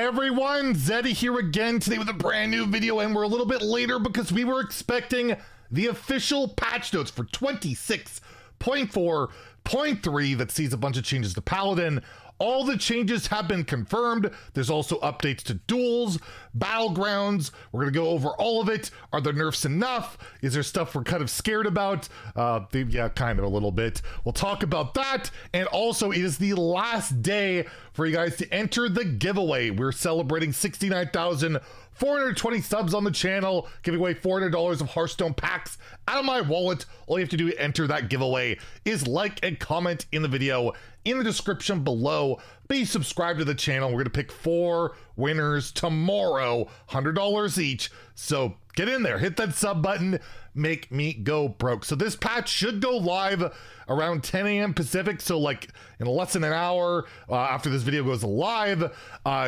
Hi everyone, Zeddy here again today with a brand new video, and we're a little bit later because we were expecting the official patch notes for 26.4.3 that sees a bunch of changes to Paladin. All the changes have been confirmed. There's also updates to Duels, Battlegrounds. We're going to go over all of it. Are the nerfs enough? Is there stuff we're kind of scared about? Yeah, kind of a little bit. We'll talk about that. And also, it is the last day for you guys to enter the giveaway. We're celebrating 69,420 subs on the channel, giving away $400 of Hearthstone packs out of my wallet. All you have to do to enter that giveaway is like and comment in the video in the description below. Be subscribed to the channel. We're going to pick 4 winners tomorrow, $100 each. So get in there, hit that sub button, make me go broke. So this patch should go live around 10 a.m. Pacific. So like in less than an hour after this video goes live,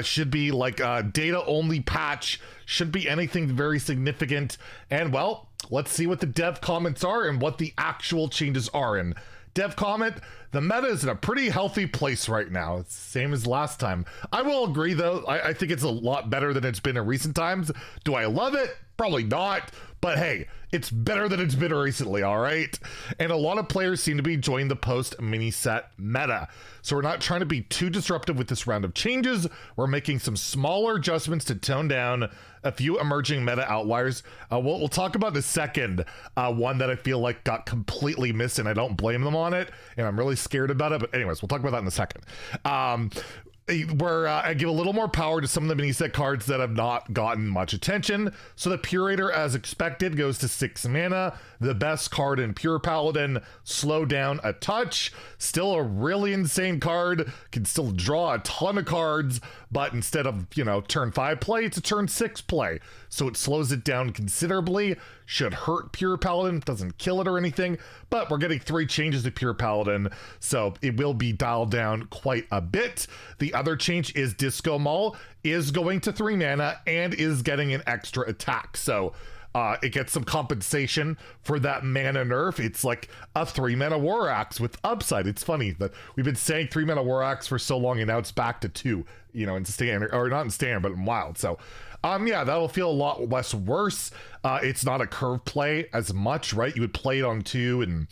should be like a data only patch. Should be anything very significant. And well, let's see what the dev comments are and what the actual changes are. And dev comment, the meta is in a pretty healthy place right now. It's the same as last time. I will agree though, I think it's a lot better than it's been in recent times. Do I love it? Probably not, but hey, it's better than it's been recently, all right? And a lot of players seem to be enjoying the post mini set meta. So we're not trying to be too disruptive with this round of changes. We're making some smaller adjustments to tone down a few emerging meta outliers. We'll talk about in a second, one that I feel like got completely missed, and I don't blame them on it, and I'm really scared about it, but anyways, we'll talk about that in a second. Where I give a little more power to some of the mini set cards that have not gotten much attention. So the Curator, as expected, goes to 6 mana. The best card in Pure Paladin, slow down a touch. Still a really insane card, can still draw a ton of cards, but instead of, you know, turn 5 play, it's a turn 6 play. So it slows it down considerably. Should hurt Pure Paladin, doesn't kill it or anything, but we're getting 3 changes to Pure Paladin, so it will be dialed down quite a bit. The other change is Disco Maul is going to 3 mana and is getting an extra attack. So it gets some compensation for that mana nerf. It's like a 3 mana War Axe with upside. It's funny that we've been saying 3 mana War Axe for so long, and now it's back to 2, you know, in standard, or not in standard, but in wild. So yeah, that'll feel a lot less worse. It's not a curve play as much, right? You would play it on 2 and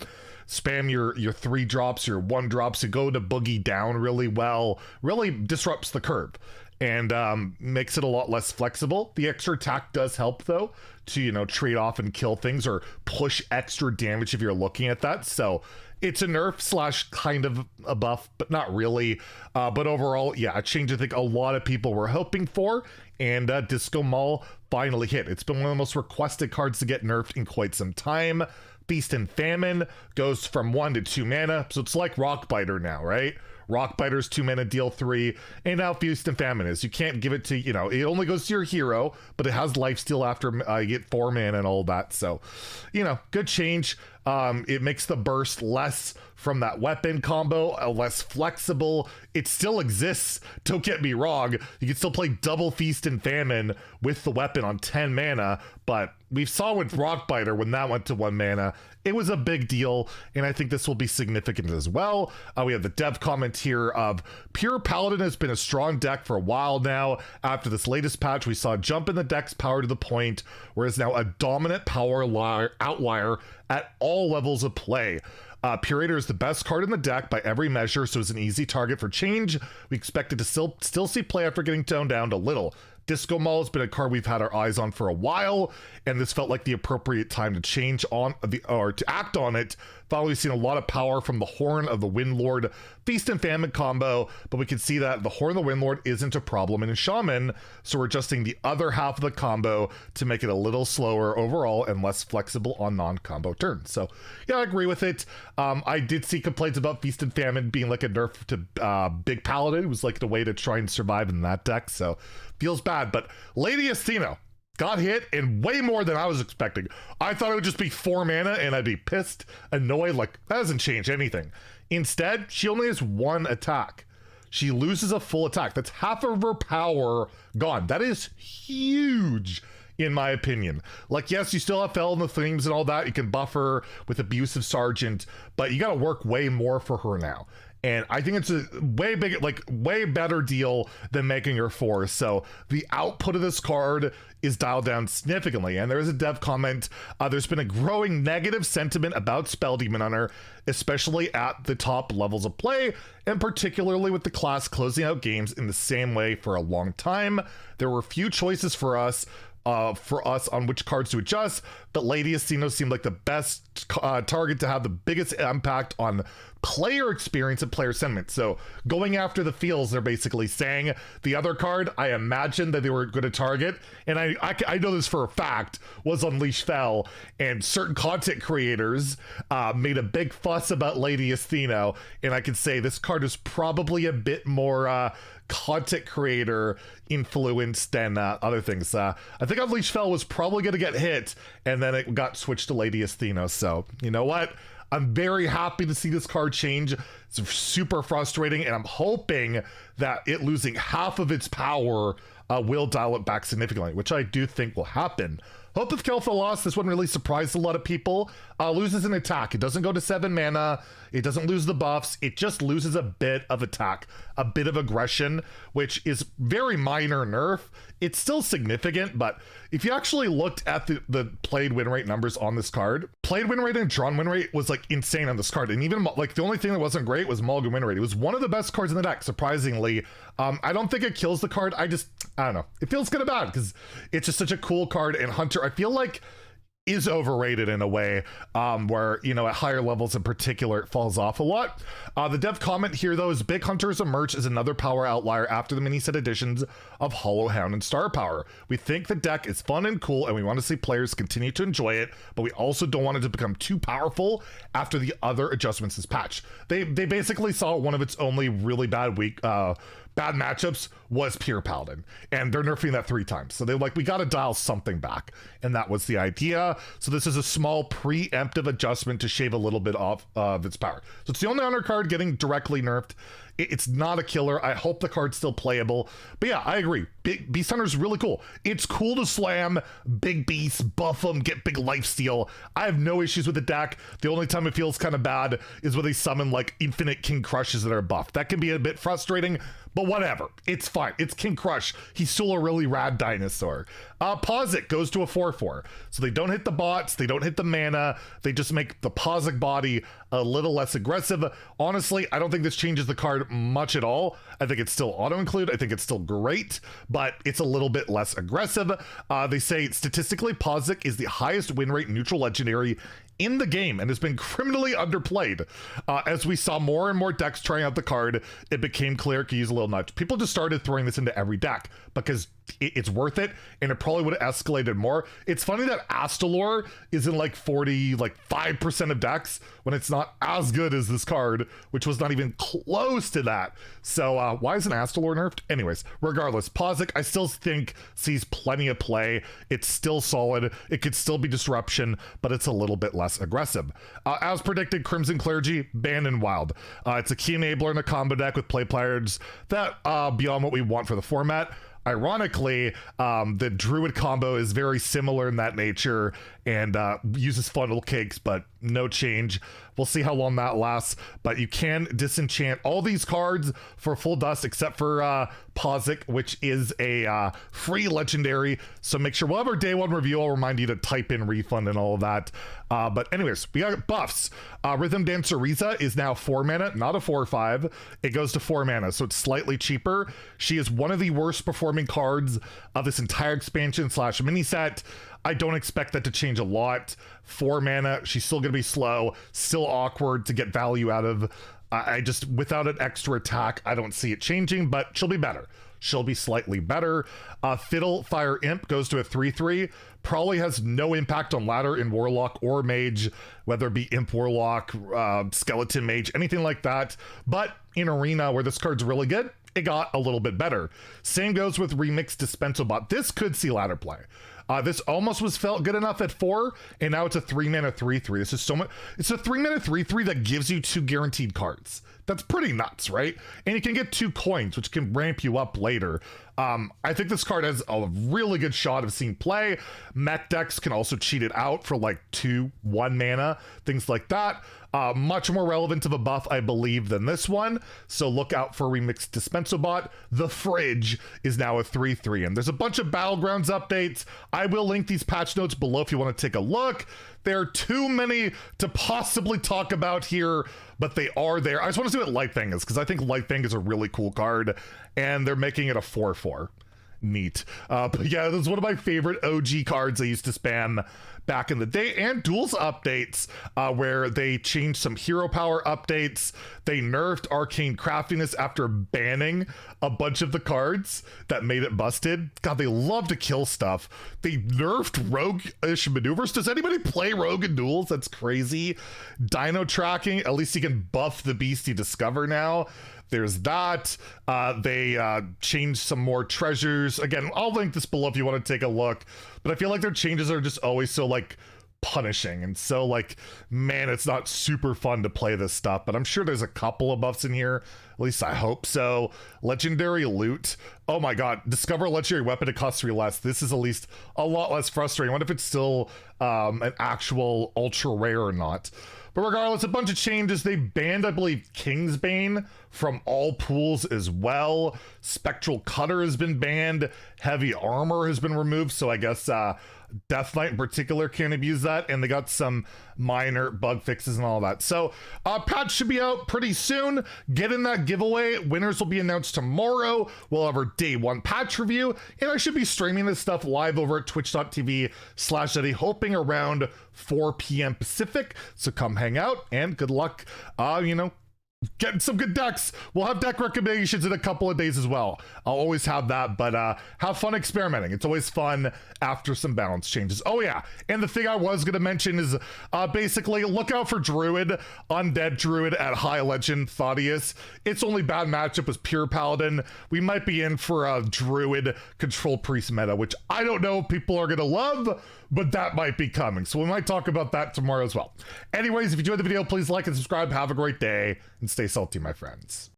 spam your 3 drops, your 1 drops, to go to boogie down really well, really disrupts the curve and makes it a lot less flexible. The extra attack does help though, to, you know, trade off and kill things or push extra damage if you're looking at that. So it's a nerf slash kind of a buff, but not really. But overall, yeah, a change I think a lot of people were hoping for, and Disco Maul finally hit. It's been one of the most requested cards to get nerfed in quite some time. Feast and Famine goes from 1 to 2 mana, so it's like Rockbiter now, right? Rockbiter's 2 mana, deal 3, and now Feast and Famine is. You can't give it to, you know, it only goes to your hero, but it has lifesteal after you get 4 mana and all that. So, you know, good change. It makes the burst less from that weapon combo, less flexible. It still exists, don't get me wrong. You can still play double Feast and Famine with the weapon on 10 mana, but we saw with Rockbiter when that went to 1 mana, it was a big deal, and I think this will be significant as well. We have the dev comment here of Pure Paladin has been a strong deck for a while now. After this latest patch, we saw a jump in the deck's power to the point where it's now a dominant power outlier at all levels of play. Curator is the best card in the deck by every measure, so it's an easy target for change. We expect it to still see play after getting toned down a little. Disco Maul has been a card we've had our eyes on for a while, and this felt like the appropriate time to change on or to act on it. Finally, we've seen a lot of power from the Horn of the Windlord Feast and Famine combo, but we can see that the Horn of the Windlord isn't a problem in a Shaman, so we're adjusting the other half of the combo to make it a little slower overall and less flexible on non-combo turns. So yeah, I agree with it. I did see complaints about Feast and Famine being like a nerf to Big Paladin. It was like the way to try and survive in that deck, so feels bad. But Lady Athena got hit, and way more than I was expecting. I thought it would just be 4 mana and I'd be pissed, annoyed, like that doesn't change anything. Instead, she only has 1 attack. She loses a full attack. That's half of her power gone. That is huge, in my opinion. Like, yes, you still have Fell in the Flames and all that. You can buff her with Abusive Sergeant, but you got to work way more for her now. And I think it's a way big, like way better deal than making her 4. So the output of this card is dialed down significantly. And there is a dev comment, there's been a growing negative sentiment about Spell Demon Hunter, especially at the top levels of play, and particularly with the class closing out games in the same way for a long time. There were few choices for us on which cards to adjust, but Lady Estino seemed like the best target to have the biggest impact on player experience and player sentiment. So going after the feels, they're basically saying. The other card I imagine that they were going to target, and I know this for a fact, was Unleash Fel, and certain content creators made a big fuss about Lady Estino, and I can say this card is probably a bit more content creator influenced than other things. I think Unleash Fel was probably going to get hit, and then it got switched to Lady Estino. So you know what? I'm very happy to see this card change. It's super frustrating, and I'm hoping that it losing half of its power will dial it back significantly, which I do think will happen. Hope of Kel'Thuzad lost. This one really surprised a lot of people. Loses an attack. It doesn't go to 7 mana. It doesn't lose the buffs. It just loses a bit of attack, a bit of aggression, which is very minor nerf. It's still significant, but if you actually looked at the played win rate numbers on this card, played win rate and drawn win rate was like insane on this card. And even like the only thing that wasn't great was Maul win rate. It was one of the best cards in the deck, surprisingly. I don't think it kills the card. I don't know. It feels kind of bad because it's just such a cool card, and Hunter, I feel like, is overrated in a way where, you know, at higher levels in particular, it falls off a lot. The dev comment here, though, is Big Hunters emerge as another power outlier after the mini set editions of Hollow Hound and Star Power. We think the deck is fun and cool, and we want to see players continue to enjoy it, but we also don't want it to become too powerful after the other adjustments this patch. They basically saw one of its only really bad matchups was pure Paladin, and they're nerfing that 3 times. So they're like, we got to dial something back, and that was the idea. So this is a small preemptive adjustment to shave a little bit off of its power. So it's the only honor card getting directly nerfed. It's not a killer. I hope the card's still playable. But yeah, I agree. Beast Hunter is really cool. It's cool to slam big beasts, buff them, get big lifesteal. I have no issues with the deck. The only time it feels kind of bad is when they summon like infinite King Crushes that are buffed. That can be a bit frustrating, but whatever. It's fine. It's King Crush. He's still a really rad dinosaur. Pausik goes to a 4/4. So they don't hit the bots. They don't hit the mana. They just make the Pausik body a little less aggressive. Honestly, I don't think this changes the card much at all. I think it's still auto-include. I think it's still great, but it's a little bit less aggressive. They say statistically, Pausik is the highest win rate neutral legendary in the game and has been criminally underplayed. As we saw more and more decks trying out the card, it became clear it could use a little nudge. People just started throwing this into every deck because it's worth it, and it probably would have escalated more. It's funny that Astalor is in like 5% of decks when it's not as good as this card, which was not even close to that. So why isn't Astalor nerfed? Anyways, regardless, Pausik I still think sees plenty of play. It's still solid. It could still be disruption, but it's a little bit less aggressive. As predicted, Crimson Clergy banned in Wild. It's a key enabler in a combo deck with play players that beyond what we want for the format. Ironically, the Druid combo is very similar in that nature and uses funnel cakes, but no change. We'll see how long that lasts, but you can disenchant all these cards for full dust except for Pausik, which is a free legendary. So make sure we'll have our day 1 review. I'll remind you to type in refund and all of that. But anyways, we got buffs. Rhythm Dancer Riza is now 4 mana, not a 4/5. It goes to 4 mana, so it's slightly cheaper. She is one of the worst performing cards of this entire expansion / mini set. I don't expect that to change a lot. 4 mana, she's still going to be slow, still awkward to get value out of. I just, without an extra attack, I don't see it changing, but she'll be better. She'll be slightly better. Fiddle Fire Imp goes to a 3/3. Probably has no impact on ladder in Warlock or Mage, whether it be Imp Warlock, Skeleton Mage, anything like that. But in Arena, where this card's really good, it got a little bit better. Same goes with Remix Dispensabot. This could see ladder play. This almost felt good enough at 4, and now it's a 3 mana 3/3. This is so much. It's a 3 mana 3/3 that gives you 2 guaranteed cards. That's pretty nuts, right? And you can get 2 coins, which can ramp you up later. I think this card has a really good shot of seeing play. Mech decks can also cheat it out for like 2 1 mana, things like that. Much more relevant of a buff, I believe, than this one. So look out for Remixed Dispensobot. The Fridge is now a 3/3, and there's a bunch of Battlegrounds updates. I will link these patch notes below if you want to take a look. There are too many to possibly talk about here, but they are there. I just want to see what Lightfang is, because I think Lightfang is a really cool card, and they're making it a 4/4. Neat. But yeah, this is one of my favorite OG cards I used to spam back in the day, and Duels updates, where they changed some hero power updates. They nerfed arcane craftiness after banning a bunch of the cards that made it busted. God, they love to kill stuff. They nerfed rogue-ish maneuvers. Does anybody play rogue in Duels? That's crazy. Dino tracking, at least you can buff the beast you discover now. There's that. They changed some more treasures. Again, I'll link this below if you want to take a look. But I feel like their changes are just always so like punishing, and so like, man, it's not super fun to play this stuff. But I'm sure there's a couple of buffs in here. At least I hope so. Legendary loot. Oh my god, discover a legendary weapon, it costs 3 less. This is at least a lot less frustrating. I wonder if it's still an actual ultra rare or not. But regardless, a bunch of changes. They banned, I believe, Kingsbane from all pools as well. Spectral Cutter has been banned. Heavy Armor has been removed, so I guess Death Knight in particular can't abuse that. And they got some minor bug fixes and all that. So patch should be out pretty soon. Get in that giveaway. Winners will be announced tomorrow. We'll have our day 1 patch review, and I should be streaming this stuff live over at twitch.tv/Zeddy, hoping around 4 p.m. Pacific. So come hang out, and good luck, getting some good decks. We'll have deck recommendations in a couple of days as well. I'll always have that, but have fun experimenting. It's always fun after some balance changes. Oh yeah, and the thing I was going to mention is basically look out for Druid, Undead Druid at High Legend Thaddeus. Its only bad matchup was Pure Paladin. We might be in for a Druid Control Priest meta, which I don't know if people are going to love, but that might be coming. So we might talk about that tomorrow as well. Anyways, if you enjoyed the video, please like and subscribe. Have a great day, and stay salty, my friends.